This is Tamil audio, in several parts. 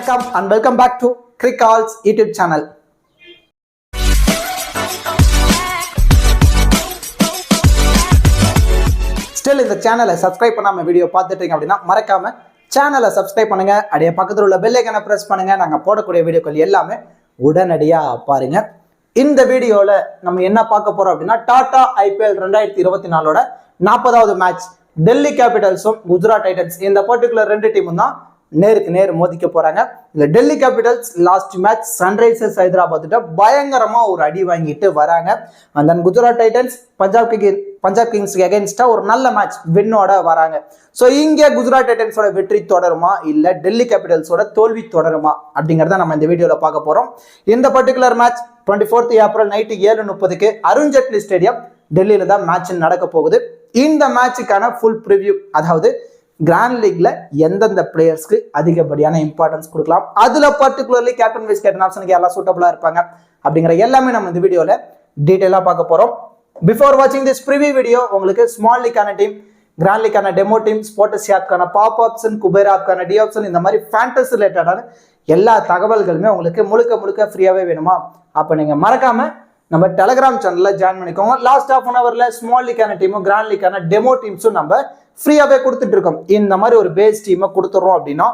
வணக்கம் and welcome back to Crickall's YouTube channel. Still இந்த சேனலை சப்ஸ்கிரைப் பண்ணாம வீடியோ பார்த்துட்டு இருக்கீங்க அப்படின்னா மறக்காம சேனலை சப்ஸ்கிரைப் பண்ணுங்க. அப்படியே பக்கத்துல உள்ள பெல் ஐகானை பிரஸ் பண்ணுங்க. நாங்க போடக்கூடிய வீடியோக்கள் எல்லாமே உடனடியா பாருங்க. இந்த வீடியோல நம்ம என்ன பார்க்க போறோம் அப்படின்னா டாடா IPL 2024ஓட 40வது மேட்ச் டெல்லி கேபிட்டல்ஸும் குஜராத் டைட்டன்ஸ் இந்த பர்டிகுலர் ரெண்டு டீமும் தான் நேருக்கு நேர் மோதிக்க போறாங்க. இந்த Delhi Capitals last match Sunrisers Hyderabad பயங்கரமா ஒரு அடி வாங்கிட்டு வராங்க. அந்த குஜராத் டைட்டன்ஸ் பஞ்சாப் கிங்ஸ்க்கு அகைன்ஸ்டா ஒரு நல்ல மேட்ச் வின்னோட வராங்க. ஸோ இங்கே குஜராத் டைட்டன்ஸோட வெற்றி தொடருமா இல்ல டெல்லி கேபிட்டல்ஸோட தோல்வி தொடருமா அப்படிங்கறத நம்ம இந்த வீடியோல பார்க்க போறோம். இந்த particular match 24th April night 7:30 Arun Jaitley stadium டெல்லியில தான் மேட்ச் நடக்க போகுது. இந்த மேட்சுக்கான ஃபுல் ப்ரிவ்யூ, அதாவது கிராண்ட் லீக்ல எந்தெந்த பிளேயர்ஸ்க்கு அதிகப்படியான இம்பார்ட்டன்ஸ் கொடுக்கலாம், அதுல பர்டிகுலர்லி கேப்டன் வைஸ் கேப்டன் ஆப்ஷனுக்கு எல்லாம் சூட்டபிளா இருப்பாங்க அப்படிங்கிற எல்லாமே நம்ம இந்த வீடியோல டீடைலா பார்க்க போறோம். பிஃபோர் வாட்சிங் திஸ் ப்ரிவ்யூ வீடியோ உங்களுக்கு ஸ்மால் லீக்கான டீம், கிராண்ட் லீக்கான டெமோ டீம், ஸ்போர்ட்ஸ் ஆப்கான பாப் ஆப்ஷன், குபேர் ஆப்கான டி ஆப்ஷன், இந்த மாதிரி ஃபேண்டசி ரிலேட்டடான எல்லா தகவல்களுமே உங்களுக்கு முழுக்க ஃப்ரீயாவே வேணுமா? அப்ப நீங்க மறக்காம நம்ம டெலிகிராம் சேனல்ல ஜாயின் பண்ணிக்கோங்க. லாஸ்ட் ஹாஃப் அன் அவர்ல ஸ்மால் லீக்கான டீமும் கிராண்ட் லீக்கான டெமோ டீம்ஸும் நம்ம ஃப்ரீயாவே கொடுத்துட்டு இருக்கோம். இந்த மாதிரி ஒரு பேஸ் டீமை கொடுத்துறோம் அப்படின்னா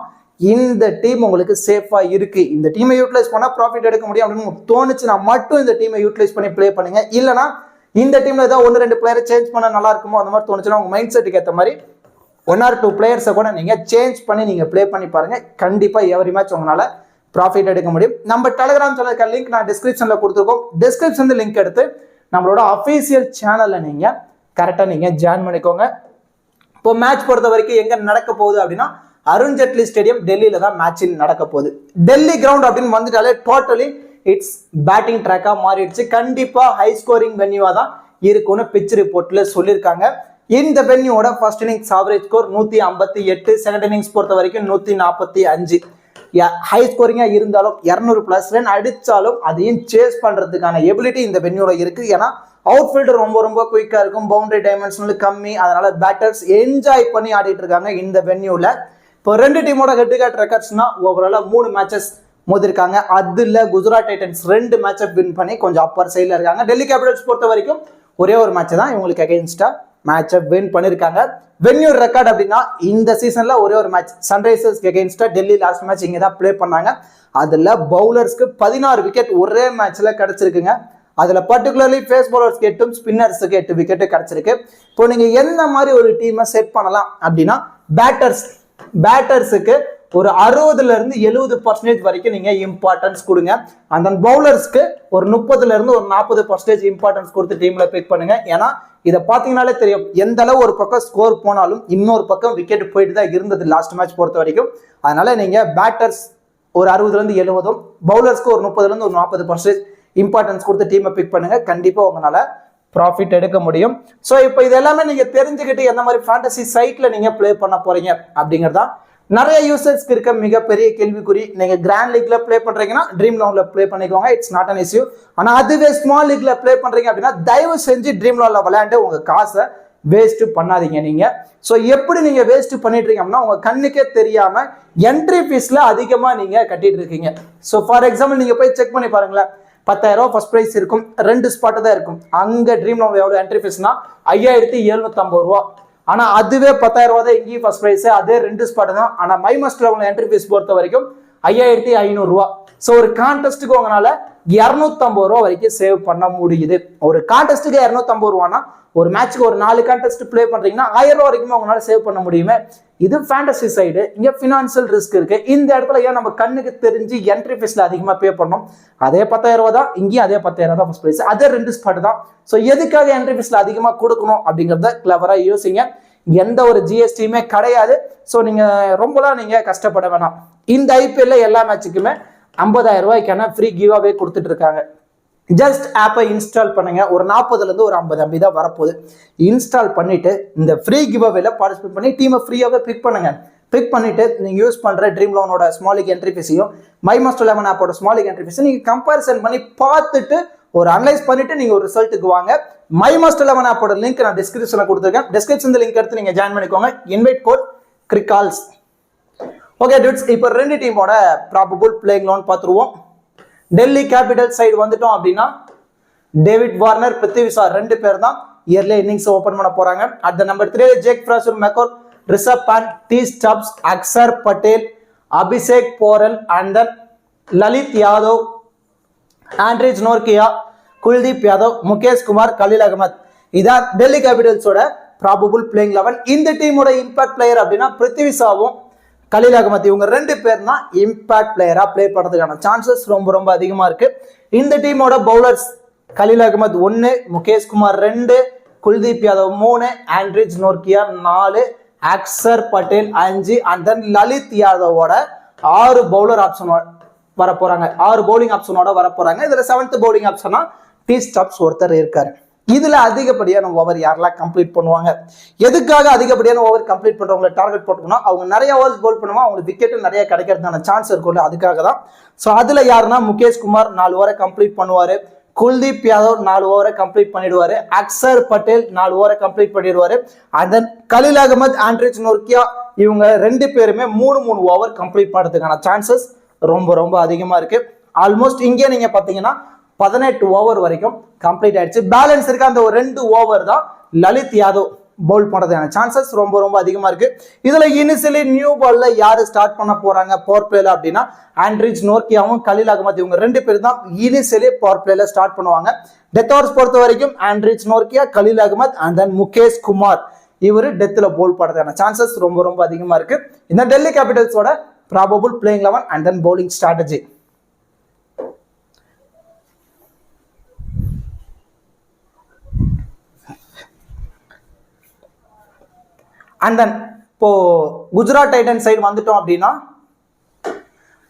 இந்த டீம் உங்களுக்கு சேஃபா இருக்கு, இந்த டீமை யூட்டிலைஸ் பண்ணா ப்ராஃபிட் எடுக்க முடியும் அப்படின்னு தோணுச்சுன்னா மட்டும் இந்த டீமை யூட்டிலைஸ் பண்ணி பிளே பண்ணுங்க. இல்லைன்னா இந்த டீம்ல ஏதாவது 1-2 பிளேயரை சேஞ்ச் பண்ண நல்லா இருக்குமோ அந்த மாதிரி தோணுச்சுன்னா உங்க மைண்ட் செட்டுக்கு ஏற்ற மாதிரி 1 or 2 பிளேயர்ஸை கூட நீங்க சேஞ்ச் பண்ணி நீங்க பிளே பண்ணி பாருங்க. கண்டிப்பா எவரி மேட்ச் உங்களால ப்ராஃபிட் எடுக்க முடியும். நம்ம டெலிகிராம் சேனலுக்கு லிங்க் நான் டிஸ்கிரிப்ஷன்ல கொடுத்துருக்கோம். டிஸ்கிரிப்ஷன் லிங்க் எடுத்து நம்மளோட அஃபீஷியல் சேனல்ல நீங்க கரெக்டா நீங்க ஜாயின் பண்ணிக்கோங்க. இப்போ மேட்ச் பொறுத்த வரைக்கும் எங்க நடக்க போகுது அப்படின்னா அருண் ஜேட்லி ஸ்டேடியம் டெல்லியில தான் மேட்ச் நடக்க போகுது. டெல்லி கிரவுண்ட் அப்படின்னு வந்துட்டாலே டோட்டலி இட்ஸ் பேட்டிங் ட்ராக்கா மாறிடுச்சு. கண்டிப்பா ஹை ஸ்கோரிங் வென்யூவா தான் இருக்கும்னு பிச் ரிப்போர்ட்ல சொல்லியிருக்காங்க. இந்த வென்யூவோட first innings average score 158, second innings பொறுத்த வரைக்கும் 145. ஹை ஸ்கோரிங்கா இருந்தாலும் 200+ ரன் அடிச்சாலும் அதையும் சேஸ் பண்றதுக்கான எபிலிட்டி இந்த வென்யூல இருக்கு. ஏன்னா அவுட்ஃபீல்ட் ரொம்ப குயிக்கா இருக்கும், பவுண்டரி டைமென்ஷனல் கம்மி, அதனால பேட்டர்ஸ் என்ஜாய் பண்ணி ஆடிட்டு இருக்காங்க இந்த வென்யூல. இப்போ ரெண்டு டீமோட ஹெட் டு ஹெட் ரெக்கார்ட்ஸ்னா ஓவராலா 3 மேட்சஸ் மோதிருக்காங்க. அதுல குஜராத் டைட்டன்ஸ் 2 மேட்சை வின் பண்ணி கொஞ்சம் அப்பர் சைட்ல இருக்காங்க. டெல்லி கேபிட்டல்ஸ் பொறுத்த வரைக்கும் ஒரே ஒரு மேட்ச் தான் இவங்களுக்கு அகைன்ஸ்டா மேட்சை வின் பண்ணிருக்காங்க. வென்யூ ரெக்கார்ட் அப்படின்னா இந்த சீசன்ல ஒரே ஒரு மேட்ச் சன்ரைசர்ஸ்க்கு அகைன்ஸ்டா டெல்லி லாஸ்ட் மேட்ச் இங்க தான் பிளே பண்ணாங்க. அதுல பவுலர்ஸ்க்கு 16 விக்கெட் ஒரே மேட்ச்ல கிடைச்சிருக்குங்க. அதுல பர்டிகுலர்லி பேஸ் பவுலர்ஸ்க்கு 8, ஸ்பின்னர்ஸுக்கு 8 விக்கெட் கிடைச்சிருக்கு. இப்போ நீங்க எந்த மாதிரி ஒரு டீமை செட் பண்ணலாம் அப்படின்னா பேட்டர்ஸுக்கு ஒரு 60-70% வரைக்கும் நீங்க இம்பார்ட்டன்ஸ் கொடுங்க. அந்த பவுலர்ஸ்க்கு ஒரு 30-40% இம்பார்ட்டன்ஸ் கொடுத்து டீம்ல பிக் பண்ணுங்க. ஏன்னா இதை பாத்தீங்கன்னாலே தெரியும் எந்த அளவு ஒரு பக்கம் ஸ்கோர் போனாலும் இன்னொரு பக்கம் விக்கெட் போயிட்டு தான் இருந்தது லாஸ்ட் மேட்ச் பொறுத்த வரைக்கும். அதனால நீங்க பேட்டர்ஸ் ஒரு 60-70, பவுலர்ஸ்க்கு ஒரு 30-40% இம்பார்ட்டன்ஸ் கொடுத்து டீமை பிக் பண்ணுங்க. கண்டிப்பா உங்களால ப்ராஃபிட் எடுக்க முடியும். ஸோ இப்போ இது எல்லாமே நீங்க தெரிஞ்சுக்கிட்டு எந்த மாதிரி ஃபேண்டசி சைட்ல நீங்க பிளே பண்ண போறீங்க அப்படிங்கிறதா நிறைய யூசர்ஸ்க்கு இருக்க மிகப்பெரிய கேள்விக்குறி. நீங்க கிராண்ட் லீக்ல பிளே பண்றீங்கன்னா ட்ரீம் லோன்ல பிளே பண்ணிக்கோங்க, இட்ஸ் நாட் அன் இஷ்யூ. ஆனா அதுவே ஸ்மால் லீக்ல பிளே பண்றீங்க அப்படின்னா தயவு செஞ்சு ட்ரீம் லோன்ல விளையாண்டு உங்க காசை வேஸ்ட் பண்ணாதீங்க நீங்க. ஸோ எப்படி நீங்க வேஸ்ட் பண்ணிட்டு இருக்கீங்க அப்படின்னா உங்க கண்ணுக்கே தெரியாம என்ட்ரி ஃபீஸ்ல அதிகமா நீங்க கட்டிட்டு இருக்கீங்க. ஸோ ஃபார் எக்ஸாம்பிள் நீங்க போய் செக் பண்ணி பாருங்களேன், 10,000 ஃபர்ஸ்ட் பிரைஸ் இருக்கும், 2 ஸ்பாட் தான் இருக்கும். அங்க ட்ரீம் லோன்ல எவ்வளவு என்ட்ரி ஃபீஸ்னா 5,750 ரூபா. ஆனா அதுவே 10,000 ரூபா தான் இங்கேயும் ஃபர்ஸ்ட் பிரைஸ், அதே 2 ஸ்பாட் தான். ஆனா மை மஸ்ட்ல உங்க என்ட்ரி ஃபீஸ் பொறுத்த வரைக்கும் 5,500 ரூபா. ஸோ ஒரு கான்டெஸ்ட்டுக்கு உங்களால 250 ரூபா வரைக்கும் சேவ் பண்ண முடியுது. ஒரு கான்டெஸ்ட்டுக்கு 250 ரூபானா ஒரு மேட்சுக்கு ஒரு 4 கான்டெஸ்ட் பிளே பண்றீங்கன்னா 1000 ரூபா வரைக்கும் உங்களால சேவ் பண்ண முடியுமே. இது ஃபேண்டசி சைடு. இங்க ஃபினான்சியல் ரிஸ்க் இருக்கு. இந்த இடத்துல ஏன் நம்ம கண்ணுக்கு தெரிஞ்சு என்ட்ரி ஃபீஸ்ல அதிகமா பே பண்ணோம்? அதே 10,000 ரூபா தான் இங்கேயும், அதே 10,000 தான் ஃபர்ஸ்ட் பிரைஸ், அதே 2 ஸ்பாட் தான். ஸோ எதுக்காக என்ட்ரி ஃபீஸ்ல அதிகமா கொடுக்கணும் அப்படிங்கிறத கிளவரா யோசிங்க. எந்த ஒரு ஜிஎஸ்டியுமே கிடையாது. ஸோ நீங்க ரொம்பலாம் நீங்க கஷ்டப்பட வேணாம். இந்த ஐபிஎல்ல எல்லா மேட்சுக்குமே 50,000 ரூபாய்க்கான ஃப்ரீ கிவ் அவே கொடுத்துட்டு இருக்காங்க. ஜஸ்ட் ஆப்பை இன்ஸ்டால் பண்ணுங்க. ஒரு 40 ஒரு 50 MB தான் வரப்போகுது. இன்ஸ்டால் பண்ணிட்டு இந்த ஃப்ரீ கிவ் அவேல பார்ட்டிசிபேட் பண்ணி டீமை ஃப்ரீயாவே பிக் பண்ணுங்க. பிக் பண்ணிட்டு நீங்க யூஸ் பண்ற ட்ரீம் லோனோட ஸ்மால் லீக் என்ட்ரி ஃபீஸையும் மை மஸ்ட் 11 ஆப்போட ஸ்மால் லீக் என்ட்ரி ஃபீஸையும் நீங்க கம்பேரிசன் பண்ணி பார்த்துட்டு ஒரு அனலைஸ் பண்ணிட்டு நீங்க ஒரு ரிசல்ட்டுக்கு வாங்க. மை மஸ்ட் 11 ஆப்போட லிங்க் நான் டிஸ்கிரிப்ஷன்ல கொடுத்துருக்கேன். டிஸ்கிரிப்ஷன் லிங்க் எடுத்து நீங்க ஜாயின் பண்ணிக்கோங்க. இன்வைட் கோட் கிரிக்கால்ஸ். ஓகே dudes, இப்போ ரெண்டு டீமோட ப்ராபபிள் பிளேயிங் 11 பார்த்துருவோம். டெல்லி கேபிட்டல் சைடு வந்துட்டோம் அப்படின்னா டேவிட் வார்னர், பிருத்வி ஷா ரெண்டு பேர் தான் இயர்லி இன்னிங்ஸ் ஓபன் பண்ண போறாங்க. At the number 3 Jake Fraser McGurk, Rishabh Pant, T Stubbs, Axar Patel, Abishek Porel and then Lalit Yadav, Anrich Nortje, Kuldeep Yadav, Mukesh Kumar, Khaleel Ahmed. இதான் டெல்லி கேபிட்டல்ஸோட ப்ராபபிள் பிளேயிங் 11. இந்த டீமோட இம்பாக்ட் பிளேயர் அப்படின்னா பிருத்வி ஷாவும் கலீல் அகமத் இவங்க ரெண்டு பேர் தான் இம்பாக்ட் பிளேயரா பிளே பண்றதுக்கான சான்சஸ் ரொம்ப அதிகமா இருக்கு. இந்த டீமோட bowlers Khaleel Ahmed 1, Mukesh Kumar 2, Kuldeep Yadav 3, Anrich Nortje 4, Axar Patel 5 and then Lalit யாதவோட 6 பவுலர் ஆப்ஷன் வர போறாங்க. 6 பவுலிங் ஆப்ஷனோட வர போறாங்க. இதுல 7th பவுலிங் ஆப்ஷனா டி ஸ்டப்ஸ் ஒருத்தர் இருக்காரு. இதுல அதிகப்படியான ஓவர் யாரெல்லாம் கம்ப்ளீட் பண்ணுவாங்க, எதுக்காக அதிகப்படியான ஓவர் கம்ப்ளீட் பண்றவங்களை டார்கெட் போட்டுக்கணும், அவங்க நிறைய ஓவர்ஸ் பவுல் பண்ணுவாங்க, அவங்களுக்கு விக்கெட்டும் நிறைய கிடைக்கிறதுக்கான சான்ஸ் இருக்கும்ல, அதுக்காக தான். ஸோ அதுல யாருன்னா முகேஷ் குமார் 4 ஓவரை கம்ப்ளீட் பண்ணுவாரு, குல்தீப் யாதவ் 4 ஓவரை கம்ப்ளீட் பண்ணிடுவாரு, அக்சர் பட்டேல் 4 ஓவரை கம்ப்ளீட் பண்ணிடுவாரு, and then Khaleel Ahmed, Anrich Nortje இவங்க ரெண்டு பேருமே 3 ஓவர் கம்ப்ளீட் பண்றதுக்கான சான்சஸ் ரொம்ப அதிகமா இருக்கு. ஆல்மோஸ்ட் இங்கே நீங்க பாத்தீங்கன்னா 18 ஓவர் வரைக்கும் கம்ப்ளீட் ஆயிடுச்சு. பேலன்ஸ் இருக்க அந்த ஒரு 2 ஓவர் தான் லலித் யாதவ் பவுல் பண்றதுக்கான சான்சஸ் ரொம்ப அதிகமா இருக்கு. இதுல இனிஷியலி நியூ பால்ல யாரு ஸ்டார்ட் பண்ண போறாங்க பவர் பிளேல அப்படின்னா ஆண்ட்ரிச் நோர்கியாவும் கலீல் அகமத் இவங்க ரெண்டு பேரும் தான் இனிஷியலி பவர் பிளேல ஸ்டார்ட் பண்ணுவாங்க. டெத் ஓவர்ஸ் பொறுத்த வரைக்கும் Anrich Nortje, Khaleel Ahmed and then Mukesh Kumar இவரு டெத்ல பவுல் பண்றதுக்கான சான்சஸ் ரொம்ப அதிகமா இருக்கு. இந்த டெல்லி கேபிட்டல்ஸோட probable playing 11 and then bowling strategy. And then இப்போ குஜராத் டைட்டன் சைடு வந்துட்டோம் அப்படின்னா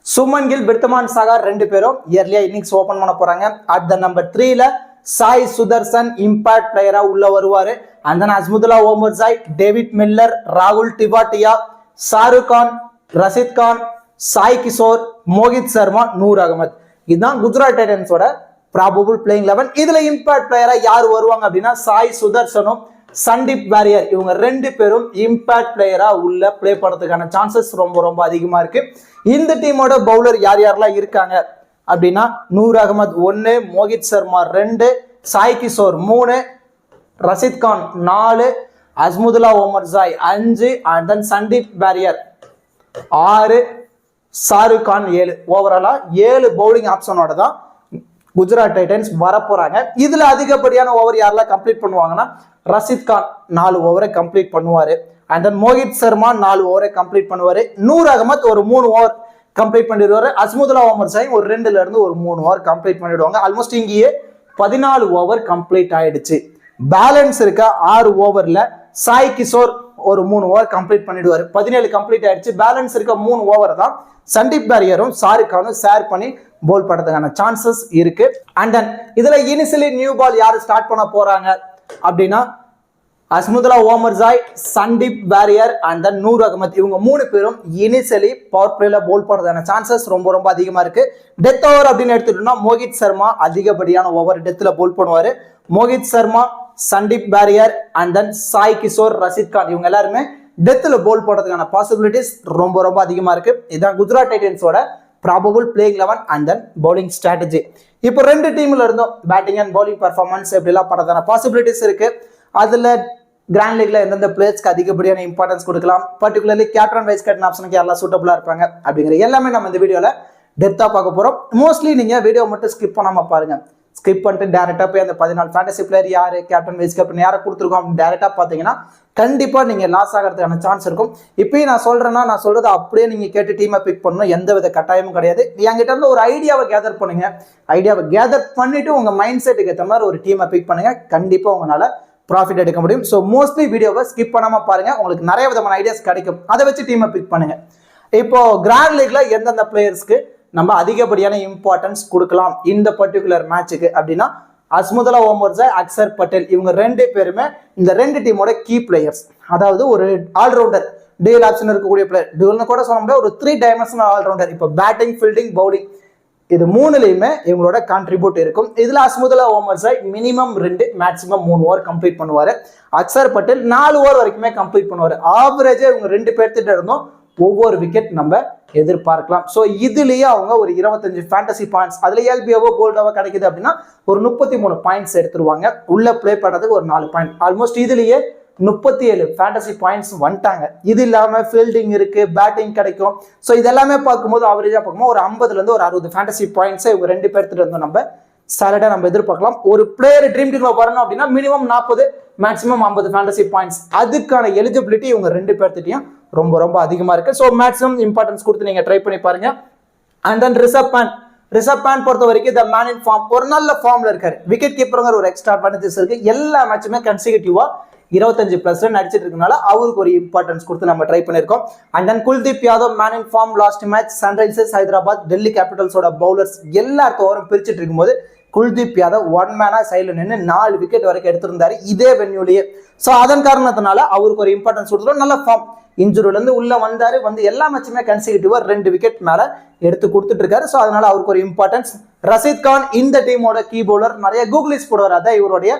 சுமன் கில், பிர்தமான் சாகா ரெண்டு பேரும் இயர்லியா இன்னிங்ஸ் ஓபன் பண்ண போறாங்க. At the number 3 Sai Sudharsan impact பிளேயரா உள்ள வருவாரு. And then Azmatullah Omarzai, David Miller, ராகுல் டிவாட்டியா, ஷாருக் கான், ரஷித் கான், சாய் கிஷோர், மோஹித் சர்மா, நூர் அகமத். இதுதான் குஜராத் டைட்டன்ஸோட ப்ராபபிள் பிளேயிங் 11. இதுல இம்பாக்ட் பிளேயரா யார் வருவாங்க அப்படின்னா சாய் சுதர்சனும் சந்தீப் வாரியர் இவங்க ரெண்டு பேரும் இம்பாக்ட் பிளேயரா உள்ள பிளே பண்றதுக்கான சான்சஸ் ரொம்ப அதிகமா இருக்கு. இந்த டீமோட பவுலர் யாரெல்லாம் இருக்காங்க அப்படின்னா நூர் அகமத் 1, மோஹித் சர்மா 2, சாய் கிஷோர் 3, ரஷித் கான் 4, அஸ்முதுல்லா ஓமர்சாய் 5 அண்ட் தென் சந்தீப் வாரியர் 6, ஷாருக் கான் 7. ஓவராலா 7 பவுலிங் ஆப்ஷனோட தான் குஜராத் டைட்டன்ஸ் வர போறாங்க. இதுல அதிகப்படியான ஓவர் யாரெல்லாம் கம்ப்ளீட் பண்ணுவாங்கன்னா ரஷித் கான் 4 ஓவரை கம்ப்ளீட் பண்ணுவாரு, அண்ட் தென் மோஹித் சர்மா 4 ஓவரை கம்ப்ளீட் பண்ணுவாரு, நூர் அகமத் ஒரு 3 ஓவர் கம்ப்ளீட் பண்ணிடுவாரு, அஸ்முதுல்லா ஓமர்சாய் ஒரு 2ல இருந்து ஒரு 3 ஓவர் கம்ப்ளீட் பண்ணிடுவாங்க. ஆல்மோஸ்ட் இங்கேயே 14 ஓவர் கம்ப்ளீட் ஆயிடுச்சு. பேலன்ஸ் இருக்க 6 ஓவர்ல சாய் கிஷோர் ஒரு 3 ஓவர் கம்ப்ளீட் பண்ணிடுவாரு, 17 கம்ப்ளீட் ஆயிடுச்சு. பேலன்ஸ் இருக்க 3 ஓவர் தான் சந்தீப் வாரியரும் ஷாருக் கானும் ஷேர் பண்ணி பவுல் பண்றதுக்கான சான்சஸ் இருக்கு. அண்ட் தென் இதுல இனிஷியலி நியூ பால் யாரு ஸ்டார்ட் பண்ண போறாங்க அப்படின்னா அஸ்முதுல்லா ஓமர்சாய், சந்தீப் வாரியர் அண்ட் தென் நூர் அகமத் இவங்க 3 பேரும் இனிஷியலி பவர் பிளேல பவுல் பண்றதுக்கான சான்சஸ் ரொம்ப அதிகமா இருக்கு. டெத் ஓவர் அப்படின்னு எடுத்துட்டோம்னா மோஹித் சர்மா அதிகப்படியான ஓவர் டெத்ல பவுல் பண்ணுவாரு. மோஹித் சர்மா, சந்தீப் வாரியர் அண்ட் தென் சாய் கிஷோர், ரஷித் கான் இவங்க எல்லாருமே டெத்ல பவுல் போடுறதுக்கான பாசிபிலிட்டிஸ் ரொம்ப அதிகமா இருக்கு. இதான் குஜராத் டைட்டன்ஸோட probable playing 11 and then bowling strategy. இப்போ ரெண்டு டீம்ல இருந்தும் பேட்டிங் அண்ட் பவுலிங் பர்ஃபார்மன்ஸ் எப்படிலாம் பண்றதான பாசிபிலிட்டிஸ் இருக்கு. அதுல கிராண்ட் லீக்ல எந்தெந்த பிளேயர்ஸ்க்கு அதிகப்படியான இம்பார்ட்டன்ஸ் கொடுக்கலாம், பர்டிகுலர்லி கேப்டன் வைஸ் கேப்டன் ஆப்ஷனுக்கு யாரெல்லாம் சூட்டபிளா இருப்பாங்க அப்படிங்கிற எல்லாமே நம்ம இந்த வீடியோல டெப்தா பார்க்க போறோம். மோஸ்ட்லி நீங்க வீடியோ மட்டும் ஸ்கிப் பண்ணாம பாருங்க. ஸ்கிப் பண்ணிட்டு டேரக்டா போய் அந்த 14 ஃபேண்டசி பிளேயர் யாரு, கேப்டன் வைஸ் கேப்டன் யாரை கொடுத்துருக்கோம் அப்படின்னு டேரக்டா பாத்தீங்கன்னா கண்டிப்பா நீங்க லாஸ் ஆகிறதுக்கான சான்ஸ் இருக்கும். இப்பயும் நான் சொல்றேன்னா நான் சொல்றது அப்படியே நீங்க கேட்டு டீமை பிக் பண்ணணும், எந்த வித கட்டாயமும் கிடையாது. என்கிட்ட இருந்து ஒரு ஐடியாவை கேதர் பண்ணுங்க. ஐடியாவை கேதர் பண்ணிட்டு உங்க மைண்ட் செட்டுக்கு ஏற்ற மாதிரி ஒரு டீமை பிக் பண்ணுங்க. கண்டிப்பா உங்களால ப்ராஃபிட் எடுக்க முடியும். ஸோ மோஸ்ட்லி வீடியோவை ஸ்கிப் பண்ணாம பாருங்க, உங்களுக்கு நிறைய விதமான ஐடியாஸ் கிடைக்கும். அதை வச்சு டீமை பிக் பண்ணுங்க. இப்போ கிராண்ட் லீக்ல எந்தெந்த பிளேயர்ஸ்க்கு நம்ம அதிகப்படியான இம்பார்ட்டன்ஸ் கொடுக்கலாம் இந்த பர்டிகுலர் மேட்சுக்கு அப்படின்னா அஸ்முதுல்லா ஓமர்சாய், அக்சர் பட்டேல் இவங்க ரெண்டு பேருமே இந்த ரெண்டு டீமோட கீ பிளேயர்ஸ். அதாவது ஒரு ஆல்ரவுண்டர், டியூல் ஆப்ஷன் இருக்கக்கூடிய பிளேயர், டியூல்னு கூட சொல்ல முடியாது, ஒரு 3 டைமென்ஷனல் ஆல்ரவுண்டர். இப்போ பேட்டிங், ஃபீல்டிங், பவுலிங் இது மூணுலையுமே இவங்களோட கான்ட்ரிபியூட் இருக்கும். இதுல Azmatullah Omarzai minimum 2 maximum 3 over complete பண்ணுவாரு. அக்சர் பட்டேல் 4 ஓவர் வரைக்குமே கம்ப்ளீட் பண்ணுவாரு. ஆவரேஜா இவங்க 2 பேர்த்திட்ட இருந்தும் ஒவ்வொரு விக்கெட் நம்ம எதிர்பார்க்கலாம். ஸோ இதுலயே அவங்க ஒரு 25 ஃபேண்டசி பாயிண்ட்ஸ், அதுல எல்பிஓவோ போல்டாவோ கிடைக்குது அப்படின்னா ஒரு 33 பாயிண்ட்ஸ் எடுத்துருவாங்க. உள்ள பிளே பண்ணதுக்கு ஒரு 4 பாயிண்ட், ஆல்மோஸ்ட் இதுலயே 37 ஃபேண்டசி பாயிண்ட்ஸ் வந்துட்டாங்க. இது இல்லாம ஃபீல்டிங் இருக்கு, பேட்டிங் கிடைக்கும். ஸோ இதெல்லாமே பார்க்கும்போது ஆவரேஜா பார்க்கும்போது ஒரு 50ல இருந்து ஒரு 60 ஃபேண்டசி பாயிண்ட்ஸை இவங்க 2 பேர்த்துட்டு இருந்தோம் நம்ம சாலடா நம்ம எதிர்பார்க்கலாம். ஒரு பிளேயர் ட்ரீம் டீம்ல வரணும் அப்படின்னா மினிமம் 40 மேக்ஸிமம் 50 ஃபேண்டசி பாயிண்ட்ஸ், அதுக்கான எலிஜிபிலிட்டி இவங்க 2 பேர்த்திட்டையும் ரொம்ப ரொம்ப அதிகமா இருக்கு. ஸோ மேக்ஸிமம் இம்பார்ட்டன்ஸ் கொடுத்து நீங்க ட்ரை பண்ணி பாருங்க. அண்ட் தென் ரிஷப் பாண்ட் பொறுத்த வரைக்கும் த மேன் இன் ஃபார்ம், ஒரு நல்ல ஃபார்ம்ல இருக்காரு. விக்கெட் கீப்பருங்கிற ஒரு எக்ஸ்ட்ரா அட்வான்டேஜஸ் இருக்கு. எல்லா மேட்சுமே கன்சிகூட்டிவா 25+ ரன் அடிச்சிட்டு இருக்கனால அவருக்கு ஒரு இம்பார்ட்டன்ஸ் கொடுத்து நம்ம ட்ரை பண்ணிருக்கோம். And then Kuldeep Yadav man in form, last match Sunrisers Hyderabad Delhi கேபிட்டல்ஸோட பவுலர்ஸ் எல்லாருக்கும் ஓவரும் பிரிச்சுட்டு இருக்கும்போது குல்தீப் யாதவ் 1 மேனா சைட்ல நின்று 4 விக்கெட் வரைக்கும் எடுத்திருந்தாரு இதே வென்யூலயே. ஸோ அதன் காரணத்தினால அவருக்கு ஒரு இம்பார்ட்டன்ஸ் கொடுத்துரும். நல்ல ஃபார்ம், இன்ஜுரில இருந்து உள்ள வந்தாரு, வந்து எல்லா மேட்சுமே கன்சிகூட்டிவா 2 விக்கெட் மேல எடுத்து கொடுத்துட்டு இருக்காரு. ஸோ அதனால அவருக்கு ஒரு இம்பார்ட்டன்ஸ். ரஷீத் கான் இந்த டீமோட கீ பவுலர், நிறைய கூகுளிஸ் போடுவார், அதான் இவருடைய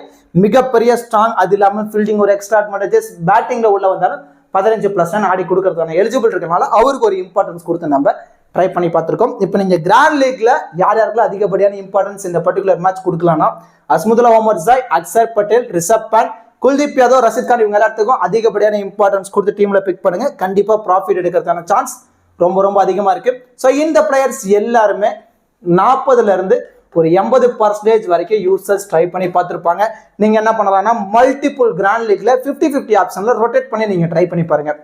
மிகப்பெரிய ஸ்ட்ராங். அது இல்லாமல் ஃபீல்டிங் ஒரு எக்ஸ்ட்ரா அட்வான்டேஜஸ், பேட்டிங்ல உள்ள வந்தாலும் 15+ ரன் ஆடி கொடுக்கறதுக்கான எலிஜிபிள் இருக்கனால அவருக்கு ஒரு இம்பார்ட்டன்ஸ் கொடுத்து நம்ம ட்ரை பண்ணி பார்த்துருக்கோம். இப்போ நீங்க கிராண்ட் லீக்ல யார் யாருக்கெல்லாம் அதிகப்படியான இம்பார்ட்டன்ஸ் இந்த பர்டிகுலர் மேட்ச் கொடுக்கலாம்னா அஸ்முதுல்லா முகமது ஜாய், அக்சர் பட்டேல், ரிஷப் பாண்ட், குல்தீப் யாதவ், ரஷீத் கான் இவங்க எல்லாத்துக்கும் அதிகப்படியான இம்பார்ட்டன்ஸ் கொடுத்து டீம்ல பிக் பண்ணுங்க. கண்டிப்பா ப்ராஃபிட் எடுக்கிறதுக்கான சான்ஸ் ரொம்ப ரொம்ப அதிகமா இருக்கு. ஸோ இந்த பிளேயர்ஸ் எல்லாருமே 40ல இருந்து ஒரு 80% வரைக்கும் யூசர்ஸ் ட்ரை பண்ணி பார்த்துருப்பாங்க. நீங்க என்ன பண்ணலாம்னா மல்டிபிள் கிராண்ட் லீக்ல 50-50 ஆப்ஷன்ல ரொட்டேட் பண்ணி நீங்க ட்ரை பண்ணி பாருங்க.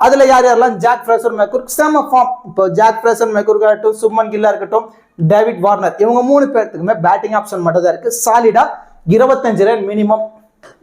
அதுல யார் யாரெல்லாம் ஜாக் ஃப்ரேசர் மெக்கூர் செம ஃபார்ம். இப்போ ஜாக் ஃப்ரேசர் மெக்கூர் இருக்கட்டும், சுப்மன் கில்லா இருக்கட்டும், டேவிட் வார்னர், இவங்க 3 பேர்த்துக்குமே பேட்டிங் ஆப்ஷன் மட்டும் தான் இருக்கு. சாலிடா 25 ரன் மினிமம்,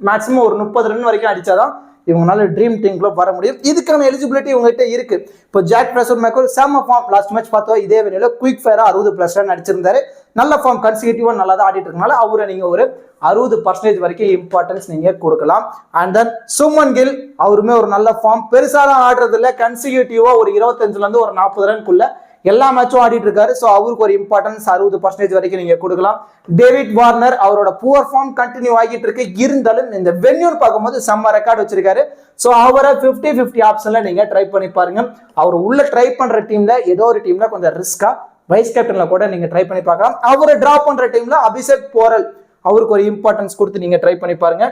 மேக்ஸிமம் ஒரு 30 ரன் வரைக்கும் அடிச்சாதான் இவங்களால ட்ரீம் டீம்குள்ள வர முடியும். இதுக்கான எலிஜிபிலிட்டி இவங்ககிட்ட இருக்கு. இப்போ ஜாக் ஃப்ரேசர் மெக்கூர் செம ஃபார்ம், லாஸ்ட் மேட்ச் பார்த்தோம் இதே வேலையில குயிக் ஃபயரா 60+ ரன் அடிச்சிருந்தாரு. நல்ல ஃபார்ம், கன்சிகூட்டிவா நல்லா தான் ஆடிட்டு இருக்கனால அவரை நீங்க ஒரு 60% வரைக்கும் இம்பார்ட்டன்ஸ் நீங்க கொடுக்கலாம். அண்ட் தென் சுமன் கில், அவருமே ஒரு நல்ல ஃபார்ம், பெருசாலாம் ஆடுறது இல்லை, கன்சிகூட்டிவா ஒரு 25ல இருந்து ஒரு 40 ரன்குள்ள எல்லா மேட்சும் ஆடிட்டு இருக்காரு. ஸோ அவருக்கு ஒரு இம்பார்ட்டன்ஸ் 60% வரைக்கும் நீங்க கொடுக்கலாம். டேவிட் வார்னர் அவரோட புவர் ஃபார்ம் கண்டினியூ ஆகிட்டு இருக்கு, இருந்தாலும் இந்த வென்யூன்னு பார்க்கும்போது செம்ம ரெக்கார்ட் வச்சிருக்காரு. ஸோ அவரை 50-50 ஆப்ஷன்ல நீங்க ட்ரை பண்ணி பாருங்க. அவர் உள்ள ட்ரை பண்ற டீம்ல ஏதோ ஒரு டீம்ல கொஞ்சம் ரிஸ்கா வைஸ் கேப்டன்ல கூட நீங்க ட்ரை பண்ணி பார்க்கலாம். அவரை டிராப் பண்ற டீம்ல அபிஷேக் போரல், அவருக்கு ஒரு இம்பார்ட்டன்ஸ் கொடுத்து நீங்க ட்ரை பண்ணி பாருங்க.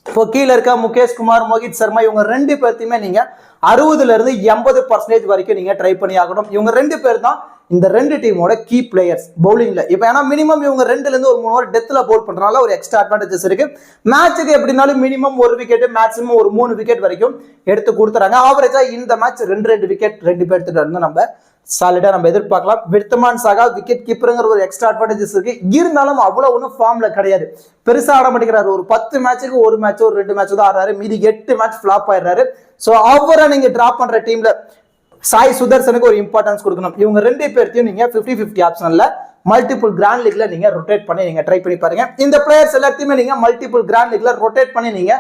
இப்போ கீழே இருக்க முகேஷ் குமார், மோஹித் சர்மா, இவங்க 2 பேர்த்தையுமே நீங்க 60ல இருந்து 80% வரைக்கும் நீங்க ட்ரை பண்ணி ஆகணும். இவங்க 2 பேர் தான் இந்த 2 டீமோட கீ பிளேயர்ஸ் பவுலிங்ல. இப்போ ஏன்னா மினிமம் இவங்க 2ல இருந்து ஒரு 3 ஓவர் டெத்ல பவுல் பண்றதுனால ஒரு எக்ஸ்ட்ரா அட்வான்டேஜஸ் இருக்கு. மேட்சுக்கு எப்படினாலும் மினிமம் 1 விக்கெட், மேக்ஸிமம் ஒரு 3 விக்கெட் வரைக்கும் எடுத்து கொடுத்துறாங்க. ஆவரேஜா இந்த மேட்ச் 2 விக்கெட் 2 பேர்த்துட்டு இருந்து நம்ம சாலிடா நம்ம எதிர்பார்க்கலாம். விர்த்தமான் சாகா விக்கெட் கீப்பருங்கிற ஒரு எக்ஸ்ட்ரா அட்வான்டேஜஸ் இருக்கு, இருந்தாலும் அவ்வளவு ஒன்றும் ஃபார்ம்ல கிடையாது, பெருசா ஆட மாட்டேங்கிறாரு. ஒரு 10 மேட்சுக்கு ஒரு மேட்ச் ஒரு 2 மேட்ச் தான் ஆடுறாரு, மீதி 8 மேட்ச் ஃபிளாப் ஆயிடுறாரு. ஸோ அவரை நீங்க டிராப் பண்ற டீம்ல சாய் சுதர்சனுக்கு ஒரு இம்பார்ட்டன்ஸ் கொடுக்கணும். இவங்க 2 பேர்த்தையும் நீங்க 50-50 ஆப்ஷன்ல மல்டிபிள் கிராண்ட் லீக்ல நீங்க ரொட்டேட் பண்ணி நீங்க ட்ரை பண்ணி பாருங்க. இந்த பிளேயர்ஸ் எல்லாத்தையுமே நீங்க மல்டிபிள் கிராண்ட் லீக்ல ரொட்டேட் பண்ணி நீங்க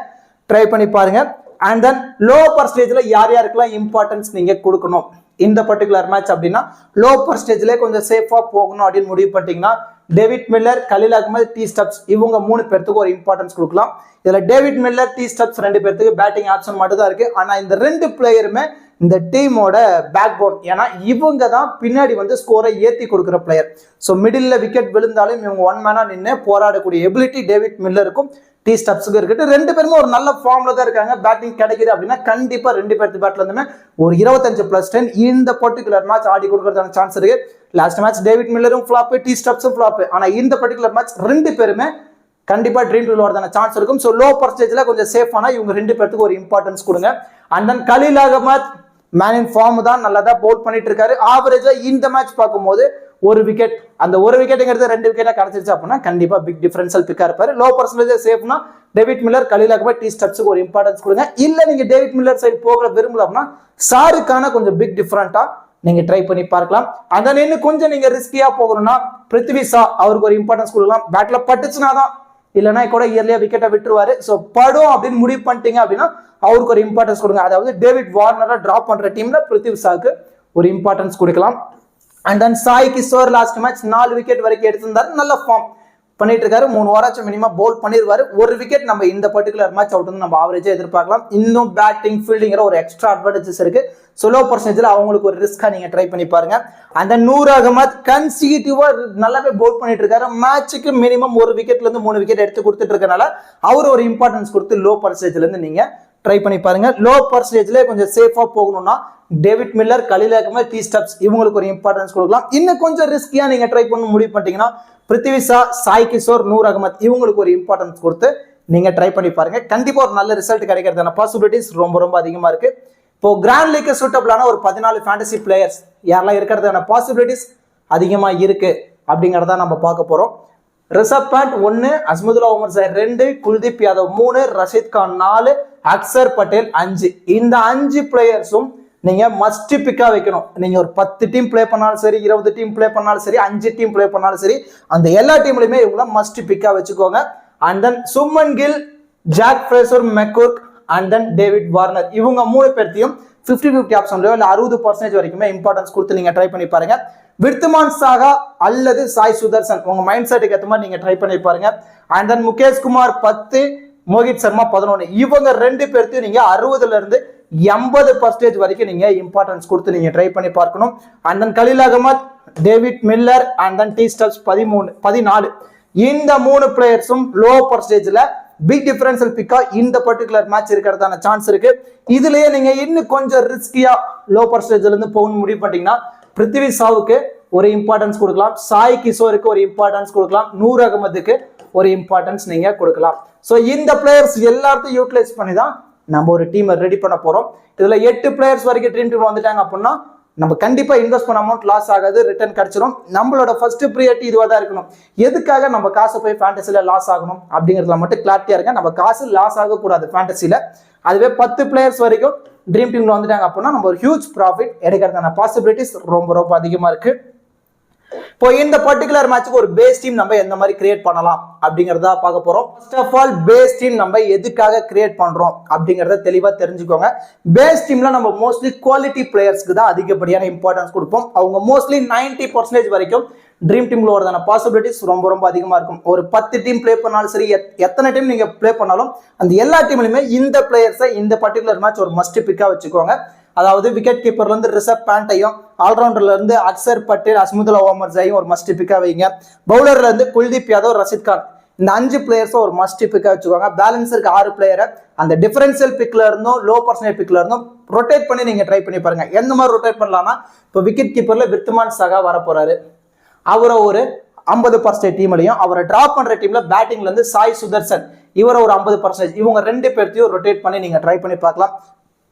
ட்ரை பண்ணி பாருங்க. அண்ட் தென் லோ பர்சன்டேஜ்ல யார் யாருக்கெல்லாம் இம்பார்ட்டன்ஸ் நீங்க கொடுக்கணும் இந்த பர்டிகுலர் மேட்ச் அப்படின்னா லோ பர்சன்டேஜ்ல கொஞ்சம் சேஃபா போகணும் அப்படின்னு முடிவு பண்ணிட்டீங்கன்னா David Miller, Khaleel Ahmed, T Stubbs இவங்க 3 பேர்த்துக்கு ஒரு இம்பார்ட்டன்ஸ் கொடுக்கலாம். இதுல டேவிட் மில்லர், டி ஸ்டப்ஸ் 2 பேர்த்துக்கு பேட்டிங் ஆப்ஷன் மட்டும் தான் இருக்கு. ஆனா இந்த 2 பிளேயருமே இந்த டீமோட பேக் போன், ஏன்னா இவங்க தான் பின்னாடி வந்து ஸ்கோரை ஏற்றி கொடுக்குற பிளேயர். ஸோ மிடில் விக்கெட் விழுந்தாலும் இவங்க 1 மேனா நின்று போராடக்கூடிய எபிலிட்டி டேவிட் மில்லருக்கும் டி ஸ்டப்ஸுக்கு இருக்கட்டும். 2 பேருமே ஒரு நல்ல ஃபார்ம்ல தான் இருக்காங்க. பேட்டிங் கிடைக்குது அப்படின்னா கண்டிப்பா 2 பேர்த்து பேட்ல இருந்துமே ஒரு 25+10 இந்த பர்டிகுலர் மேட்ச் ஆடி கொடுக்கறதுக்கான சான்ஸ் இருக்கு. லாஸ்ட் மேட்ச் டேவிட் மில்லரும் ஃபிளாப், டி ஸ்டப்ஸும் ஃபிளாப். ஆனா இந்த பர்டிகுலர் மேட்ச் 2 பேருமே கண்டிப்பா ட்ரீம் டீம்ல வரதான சான்ஸ் இருக்கும். ஸோ லோ பர்சன்டேஜ்ல கொஞ்சம் சேஃபானா இவங்க 2 பேர்த்துக்கு ஒரு இம்பார்ட்டன்ஸ் கொடுங்க. And then Khaleel Ahmed man in form தான், நல்லா தான் பவுல் பண்ணிட்டு இருக்காரு. ஆவரேஜா இந்த மேட்ச் பார்க்கும்போது 1 விக்கெட், அந்த 1 விக்கெட்டுங்கிறது 2 விக்கெட்டா கிடைச்சிருச்சு அப்படின்னா கண்டிப்பா பிக் டிஃபரன்ஷியல் பிக்கா இருப்பாரு. லோ பர்சன்டேஜ் சேஃப்னா David Miller, Khaleel Ahmed, T ஸ்டப்ஸுக்கு ஒரு இம்பார்ட்டன்ஸ் கொடுங்க. இல்ல நீங்க டேவிட் மில்லர் சைடு போக விரும்பல அப்படின்னா ஷாருக்கான கொஞ்சம் பிக் டிஃபரண்டா நீங்க ட்ரை பண்ணி பார்க்கலாம். அந்த இன்னும் கொஞ்சம் நீங்க ரிஸ்கியா போகணும்னா பிருத்வி ஷா அவருக்கு ஒரு இம்பார்ட்டன்ஸ் கொடுக்கலாம். பேட்ல பட்டுச்சுனா தான், இல்லைன்னா கூட இயர்லியா விக்கெட்டை விட்டுருவாரு. ஸோ படும் அப்படின்னு முடிவு பண்ணிட்டீங்க அப்படின்னா அவருக்கு ஒரு இம்பார்ட்டன்ஸ் கொடுங்க. அதாவது டேவிட் வார்னரை டிராப் பண்ற டீம்ல பிருத்வி ஷாக்கு ஒரு இம்பார்ட்டன்ஸ் கொடுக்கலாம். And then Sai Kishore last match 4 wicket வரைக்கும் எடுத்திருந்தாரு, நல்ல ஃபார்ம். பண்ணிட்டு இருக்காரு. 3 ஓவராச்சும் மினிமம் பவுல் பண்ணிடுவாரு. ஒரு விக்கெட் நம்ம இந்த பர்டிகுலர் மேட்ச் அவுட் வந்து நம்ம ஆவரேஜா எதிர்பார்க்கலாம். இன்னும் பேட்டிங் ஃபீல்டிங்கிற ஒரு எக்ஸ்ட்ரா அட்வான்டேஜஸ் இருக்கு. லோ பர்சன்டேஜ்ல அவங்களுக்கு ஒரு ரிஸ்கா நீங்க ட்ரை பண்ணி பாருங்க. அந்த நூர் அகமத் கன்சிக்யூட்டிவா நல்லாவே பவுல் பண்ணிட்டு இருக்காரு. மேட்சுக்கு மினிமம் ஒரு விக்கெட்ல இருந்து 3 விக்கெட் எடுத்து கொடுத்துட்டு இருக்கனால அவர் ஒரு இம்பார்ட்டன்ஸ் கொடுத்து லோ பர்சன்டேஜ்ல இருந்து நீங்க ட்ரை பண்ணி பாருங்க. லோ பர்சன்டேஜ்ல கொஞ்சம் சேஃபா போகணும்னா David Miller, Khaleel Ahmed, T Stubbs இவங்களுக்கு ஒரு இம்பார்ட்டன்ஸ் கொடுக்கலாம். இன்னும் கொஞ்சம் ரிஸ்கியா நீங்க ட்ரை பண்ண முடிவு பண்ணிட்டீங்கன்னா பிருத்திவி ஷா, சாய் கிஷோர், நூர் அகமத் இவங்களுக்கு ஒரு இம்பார்ட்டன்ஸ் கொடுத்து நீங்க ட்ரை பண்ணி பாருங்க. கண்டிப்பா ஒரு நல்ல ரிசல்ட் கிடைக்கிறதான பாசிபிலிட்டிஸ் ரொம்ப ரொம்ப அதிகமா இருக்கு. இப்போ கிராண்ட் லீக் சூட்டபிளான ஒரு 14 ஃபேண்டசி பிளேயர்ஸ் யாரெல்லாம் இருக்கிறதான பாசிபிலிட்டிஸ் அதிகமா இருக்கு அப்படிங்கறத நம்ம பார்க்க போறோம். ரிஷப் பண்ட் 1, அஸ்மதுல்லா உமர் சாய் 2, குல்தீப் யாதவ் 3, ரஷீத் கான் 4, அக்சர் பட்டேல் 5. இந்த 5 பிளேயர்ஸும் நீங்க மஸ்ட் பிக்கா வைக்கணும். நீங்க ஒரு 10 டீம் பிளே பண்ணாலும் சரி, 20 டீம் பிளே பண்ணாலும் சரி, 5 டீம் பிளே பண்ணாலும் சரி, அந்த எல்லா டீம்லயுமே இவங்கள மஸ்ட் பிக்கா வச்சுக்கோங்க. And then Shubman Gill, Jake Fraser McGurk and then David Warner இவங்க 3 பேர்த்தையும் 50-50 ஆப்ஷன்லயோ இல்ல 60% வரைக்குமே இம்பார்ட்டன்ஸ் கொடுத்து நீங்க ட்ரை பண்ணி பாருங்க. விர்த்துமான் சாகா அல்லது சாய் சுதர்சன் உங்க மைண்ட் செட்டுக்கு ஏற்ற மாதிரி நீங்க ட்ரை பண்ணி பாருங்க. அண்ட் தென் முகேஷ் குமார் 10, மோஹித் சர்மா 11 இவங்க 2 பேர்த்தையும் நீங்க 60ல இருந்து 80% வரைக்கும் நீங்க இம்பார்ட்டன்ஸ் கொடுத்து நீங்க ட்ரை பண்ணி பார்க்கணும். And then Khaleel Ahmed, David Miller and then T Stubbs 13, 14 இந்த 3 பிளேயர்ஸும் லோ பர்சன்டேஜ்ல பிக் டிஃபரன்ஷியல் பிக்கா இந்த பர்டிகுலர் மேட்ச் இருக்கிறதான சான்ஸ் இருக்கு. இதுலயே நீங்க இன்னும் கொஞ்சம் ரிஸ்கியா லோ பர்சன்டேஜ்ல இருந்து போகணும் முடிவு பண்ணிட்டீங்கன்னா பிருத்திவி ஷாவுக்கு ஒரு இம்பார்ட்டன்ஸ் கொடுக்கலாம், சாய் கிஷோருக்கு ஒரு இம்பார்ட்டன்ஸ் கொடுக்கலாம், நூர் அகமதுக்கு ஒரு இம்பார்ட்டன்ஸ் நீங்க கொடுக்கலாம். ஸோ இந்த பிளேயர்ஸ் எல்லாத்தையும் யூட்டிலைஸ் பண்ணி தான் நம்ம ஒரு டீமை ரெடி பண்ண போறோம். இதுல 8 பிளேயர்ஸ் வரைக்கும் ட்ரீம் டீம் வந்துட்டாங்க அப்படின்னா நம்ம கண்டிப்பா இன்வெஸ்ட் பண்ண அமௌண்ட் லாஸ் ஆகாது, ரிட்டர்ன் கிடைச்சிடும். நம்மளோட ஃபர்ஸ்ட் ப்ரியாரிட்டி இதுவா தான் இருக்கணும். எதுக்காக நம்ம காசை போய் ஃபேண்டசில லாஸ் ஆகணும் அப்படிங்கிறதுல மட்டும் கிளாரிட்டியா இருங்க. நம்ம காசு லாஸ் ஆகக்கூடாது ஃபேண்டசில. அதுவே 10 பிளேயர்ஸ் வரைக்கும் ட்ரீம் டீம்ல வந்துட்டாங்க அப்படின்னா நம்ம ஒரு ஹியூஜ் ப்ராஃபிட் எடுக்கிறதான பாசிபிலிட்டிஸ் ரொம்ப ரொம்ப அதிகமா இருக்கு. இப்போ இந்த பர்டிகுலர் மேட்சுக்கு ஒரு பேஸ் டீம் நம்ம எந்த மாதிரி கிரியேட் பண்ணலாம் அப்படிங்கறத பார்க்க போறோம். First of all base team நம்ம எதுக்காக கிரியேட் பண்றோம் அப்படிங்கறத தெளிவா தெரிஞ்சுக்கோங்க. பேஸ் டீம்ல நம்ம மோஸ்ட்லி குவாலிட்டி பிளேயர்ஸ்க்கு தான் அதிகப்படியான இம்பார்ட்டன்ஸ் கொடுப்போம். அவங்க மோஸ்ட்லி 90% வரைக்கும் ட்ரீம் டீம்ல வரதான பாசிபிலிட்டிஸ் ரொம்ப ரொம்ப அதிகமா இருக்கும். ஒரு 10 டீம் பிளே பண்ணாலும் சரி, எத்தனை டீம் நீங்க பிளே பண்ணாலும் அந்த எல்லா டீம்லயுமே இந்த பிளேயர்ஸை இந்த பர்டிகுலர் மேட்ச் ஒரு மஸ்ட் பிக்கா வச்சுக்கோங்க. அதாவது விக்கெட் கீப்பர்ல இருந்து ரிஷப் பண்டையும், ஆல்ரவுண்டர்ல இருந்து அக்சர் பட்டேல், அஸ்மதுல்லா உமர் சாயும் ஒரு மஸ்ட் பிக்கா வைங்க. பவுலர்ல இருந்து குல்தீப் யாதவ், ரஷீத் கான் இந்த 5 பிளேயர்ஸும் ஒரு மஸ்ட் பிக்கா வச்சுக்கோங்க. பேலன்ஸ் இருக்கு 6 பிளேயரை அந்த டிஃபரன்ஷியல் பிக்ல இருந்தும் லோ பர்சன்டேஜ் பிக்ல இருந்தும் ரொட்டேட் பண்ணி நீங்க ட்ரை பண்ணி பாருங்க. எந்த மாதிரி ரொட்டேட் பண்ணலாம்னா இப்போ விக்கெட் கீப்பர்ல விர்த்துமான் சாகா வர போறாரு. அவரை ஒரு 50% டீம்லையும் அவரை டிராப் பண்ற டீம்ல பேட்டிங்ல இருந்து சாய் சுதர்சன் இவரை ஒரு 50%, இவங்க 2 பேர்த்தையும் ரொட்டேட் பண்ணி நீங்க ட்ரை பண்ணி பார்க்கலாம்.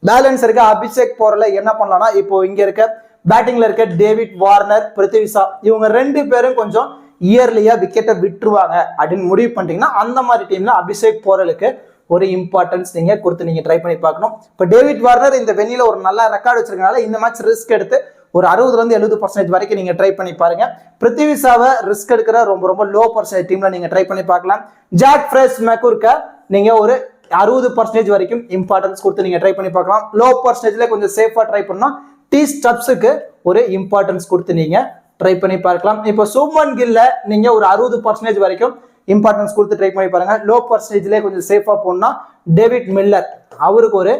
பேலன்ஸ் இருக்க அபிஷேக் போறல என்ன பண்ணலாம்னா இப்போ இங்க இருக்க பேட்டிங்ல இருக்க டேவிட் வார்னர், பிருத்திவி ஷா இவங்க 2 பேரும் கொஞ்சம் இயர்லியா விக்கெட்டை விட்டுருவாங்க அப்படின்னு முடிவு பண்ணிட்டீங்கன்னா அந்த மாதிரி டீம்ல அபிஷேக் போறலுக்கு ஒரு இம்பார்ட்டன்ஸ் நீங்க கொடுத்து நீங்க ட்ரை பண்ணி பார்க்கணும். இப்போ டேவிட் வார்னர் இந்த வெண்ணில ஒரு நல்ல ரெக்கார்டு வச்சிருக்கனால இந்த மேட்ச் ரிஸ்க் எடுத்து ஒரு 60ல இருந்து 70% வரைக்கும் நீங்க ட்ரை பண்ணி பாருங்க. பிருத்திவி ஷாவை ரிஸ்க் எடுக்கிற ரொம்ப ரொம்ப லோ பர்சன்டேஜ் டீம்ல நீங்க ட்ரை பண்ணி பார்க்கலாம். ஜாக் ஃப்ரேஸ் மெக்குர்க்க நீங்க ஒரு 60% வரைக்கும் இம்பார்ட்டன்ஸ் கொடுத்து நீங்க ட்ரை பண்ணி பார்க்கலாம். லோ பர்சன்டேஜ்ல கொஞ்சம் சேஃபா ட்ரை பண்ணா டி ஸ்டப்ஸுக்கு ஒரு இம்பார்ட்டன்ஸ் கொடுத்து நீங்க ட்ரை பண்ணி பார்க்கலாம். இப்போ சுமன் கில்ல நீங்க ஒரு 60% வரைக்கும் இம்பார்ட்டன்ஸ் கொடுத்து ட்ரை பண்ணி பாருங்க. லோ பர்சன்டேஜ்ல கொஞ்சம் சேஃபா போனா டேவிட் மில்லர் அவருக்கு ஒரு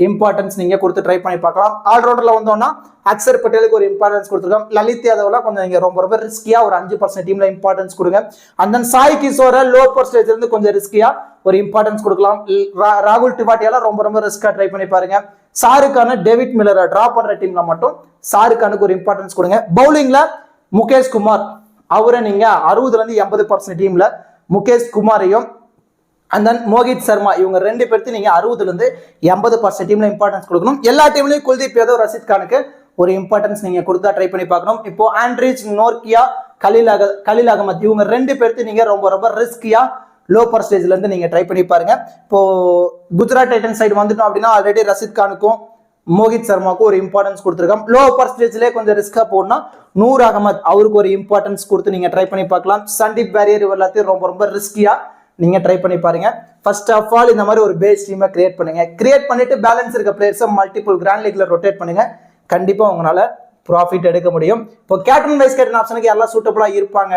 இம்பார்ட்டன்ஸ் நீங்க கொடுத்து ட்ரை பண்ணி பார்க்கலாம். ஆல்ரவுண்டர்ல வந்தோம்னா அக்சர் பட்டேலுக்கு ஒரு இம்பார்ட்டன்ஸ் கொடுத்துருக்கோம். லலித் யாதவ்லாம் கொஞ்சம் நீங்க ரொம்ப ரொம்ப ரிஸ்கியா ஒரு 5% டீம்ல இம்பார்ட்டன்ஸ் கொடுங்க. அண்ட் தென் சாய் கிஷோர லோ பர்சன்டேஜ் இருந்து கொஞ்சம் ரிஸ்கியா ஒரு இம்பார்ட்டன்ஸ் கொடுக்கலாம். ராகுல் திவாட்டியால ரொம்ப ரொம்ப ரிஸ்கா ட்ரை பண்ணி பாருங்க. ஷாருக்கான டேவிட் மில்லரை டிராப் பண்ற டீம்ல மட்டும் ஷாருக்கானுக்கு ஒரு இம்பார்ட்டன்ஸ் கொடுங்க. பவுலிங்ல முகேஷ் குமார் அவரை நீங்க 60ல இருந்து 80% டீம்ல முகேஷ் குமாரையும் அண்ட் தென் மோஹித் சர்மா இவங்க 2 பேர்த்து நீங்க 60ல இருந்து 80% டீம்ல இம்பார்ட்டன்ஸ் கொடுக்கணும். எல்லா டீம்லயும் குல்தீப் யாதவ், ரஷீத் கானுக்கு ஒரு இம்பார்ட்டன்ஸ் நீங்க கொடுத்தா ட்ரை பண்ணி பார்க்கணும். இப்போ ஆண்ட்ரிச் நோர்கியா, கலீல் அகமத் இவங்க 2 பேர்த்து நீங்க ரொம்ப ரொம்ப ரிஸ்கியா லோ பர்சன்டேஜ்ல இருந்து நீங்க ட்ரை பண்ணி பாருங்க. இப்போ குஜராத் டைட்டன்ஸ் சைடு வந்துட்டோம் அப்படின்னா ஆல்ரெடி ரஷீத் கானுக்கும் மோஹித் சர்மாவுக்கும் ஒரு இம்பார்ட்டன்ஸ் கொடுத்துருக்கோம். லோ பர்சன்டேஜ்லேயே கொஞ்சம் ரிஸ்கா போடணும். நூர் அகமத் அவருக்கு ஒரு இம்பார்ட்டன்ஸ் கொடுத்து நீங்க ட்ரை பண்ணி பார்க்கலாம். சண்டீப் பேரியர் எல்லாத்தையும் ரொம்ப ரொம்ப ரிஸ்கியா நீங்க ட்ரை பண்ணி பாருங்க. ஃபர்ஸ்ட் ஆஃப் ஆல் இந்த மாதிரி ஒரு பேஸ் டீமை கிரியேட் பண்ணுங்க. கிரியேட் பண்ணிட்டு பேலன்ஸ் இருக்க பிளேயர்ஸை மல்டிபிள் கிராண்ட் லீக்ல ரொட்டேட் பண்ணுங்க. கண்டிப்பா உங்களால ப்ராஃபிட் எடுக்க முடியும். இப்போ கேப்டன் வைஸ் கேப்டன் ஆப்ஷனுக்கு எல்லாம் சூட்டபிளா இருப்பாங்க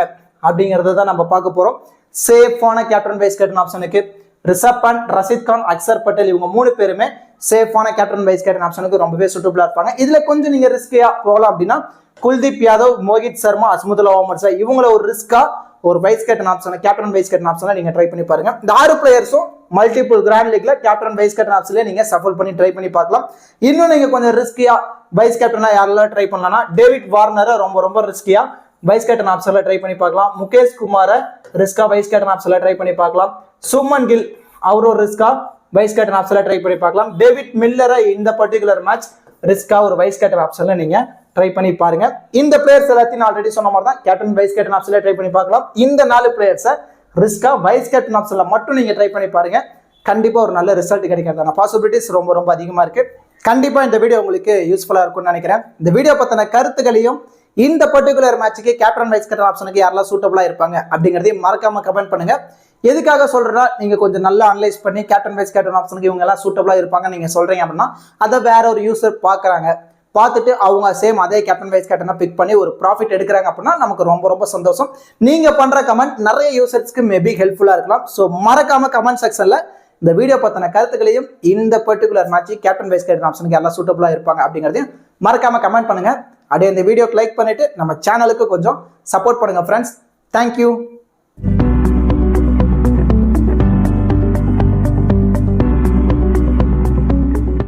அப்படிங்கறத தான் நம்ம பார்க்க போறோம். சேஃபான கேப்டன் வைஸ் கேப்டன் ஆப்ஷனுக்கு. ரிஷப் பண்ட், ரஷித் கான், அக்சர் பட்டேல் இவங்க 3 பேருமே சேஃபான கேப்டன் வைஸ் கேப்டன் ஆப்ஷனுக்கு ரொம்பவே சூட்டபிளா இருப்பாங்க. இதுல கொஞ்சம் நீங்க ரிஸ்கியா போகலாம் அப்படின்னா குல்தீப் யாதவ், மோஹித் சர்மா, அஸ்முதுல்லா ஓமர்ஸா இவங்கள ஒரு ரிஸ்கா ஒரு vice captain option, captain vice captain ஆப்ஷன்ல நீங்க ட்ரை பண்ணி பாருங்க. இந்த 6 பிளேயர்ஸும் மல்டிபிள் கிராண்ட் லீக்ல கேப்டன் வைஸ் கேப்டன் ஆப்ஷன்ல நீங்க சஃபல் பண்ணி ட்ரை பண்ணி பார்க்கலாம். இன்னும் நீங்க கொஞ்சம் ரிஸ்கியா வைஸ் கேப்டனா யாரெல்லாம் ட்ரை பண்ணலாம்னா டேவிட் வார்னரை ரொம்ப ரிஸ்கியா வைஸ் கேப்டன் ஆப்ஷன்ல ட்ரை பண்ணி பார்க்கலாம். முகேஷ் குமாரை ரிஸ்கா வைஸ் கேப்டன் ஆப்ஷன்ல ட்ரை பண்ணி பார்க்கலாம். சுமன் கில் அவரும் ரிஸ்கா வைஸ் கேப்டன் ஆப்ஷன்ல ட்ரை பண்ணி பார்க்கலாம். டேவிட் மில்லரை இந்த பர்டிகுலர் மேட்ச் ரிஸ்கா ஒரு வைஸ் கேப்டன் ஆப்ஷன்ல நீங்க ட்ரை பண்ணி பாருங்க. இந்த பிளேயர்ஸ் எல்லாத்தையும் ஆல்ரெடி சொன்ன மாதிரி தான் கேப்டன் வைஸ் கேப்டன் ஆப்ஷன்ல ட்ரை பண்ணி பார்க்கலாம். இந்த 4 பிளேயர்ஸை ரிஸ்கா வைஸ் கேப்டன் ஆப்ஷன்ல மட்டும் நீங்க ட்ரை பண்ணி பாருங்க. கண்டிப்பா ஒரு நல்ல ரிசல்ட் கிடைக்கிறதான பாசிபிலிட்டிஸ் ரொம்ப அதிகமா இருக்கு. கண்டிப்பா இந்த வீடியோ உங்களுக்கு யூஸ்ஃபுல்லா இருக்கும்னு நினைக்கிறேன். இந்த வீடியோ பத்தின கருத்துக்களையும் இந்த பர்டிகுலர் மேட்சுக்கு கேப்டன் வைஸ் கேப்டன் ஆப்ஷனுக்கு யாரெல்லாம் சூட்டபிளா இருப்பாங்க அப்படிங்கறதையும் மறக்காம கமெண்ட் பண்ணுங்க. எதுக்காக சொல்றேன்னா நீங்க கொஞ்சம் நல்லா அனலைஸ் பண்ணி கேப்டன் வைஸ் கேப்டன் ஆப்ஷனுக்கு இவங்க எல்லாம் சூட்டபிளா இருப்பாங்க நீங்க சொல்றீங்க அப்படின்னா அதை வேற ஒரு யூசர் பாக்குறாங்க, பார்த்துட்டு அவங்க சேம் அதே கேப்டன் வைஸ் கேப்டனா பிக் பண்ணி ஒரு ப்ராஃபிட் எடுக்கிறாங்க அப்படின்னா நமக்கு ரொம்ப சந்தோஷம். நீங்க பண்ற கமெண்ட் நிறைய யூசர்ஸ்க்கு மேபி ஹெல்ப்ஃபுல்லா இருக்கலாம். ஸோ மறக்காம கமெண்ட் செக்ஷன்ல இந்த வீடியோ பத்தின கருத்துக்களையும் இந்த particular match captain vice captain ஆப்ஷனுக்கு எல்லாம் சூட்டபிளா இருப்பாங்க அப்படிங்கிறதையும் மறக்காம கமெண்ட் பண்ணுங்க. அப்படியே இந்த வீடியோக்கு லைக் பண்ணிட்டு நம்ம சேனலுக்கு கொஞ்சம் சப்போர்ட் பண்ணுங்க ஃப்ரெண்ட்ஸ். தேங்க்யூ.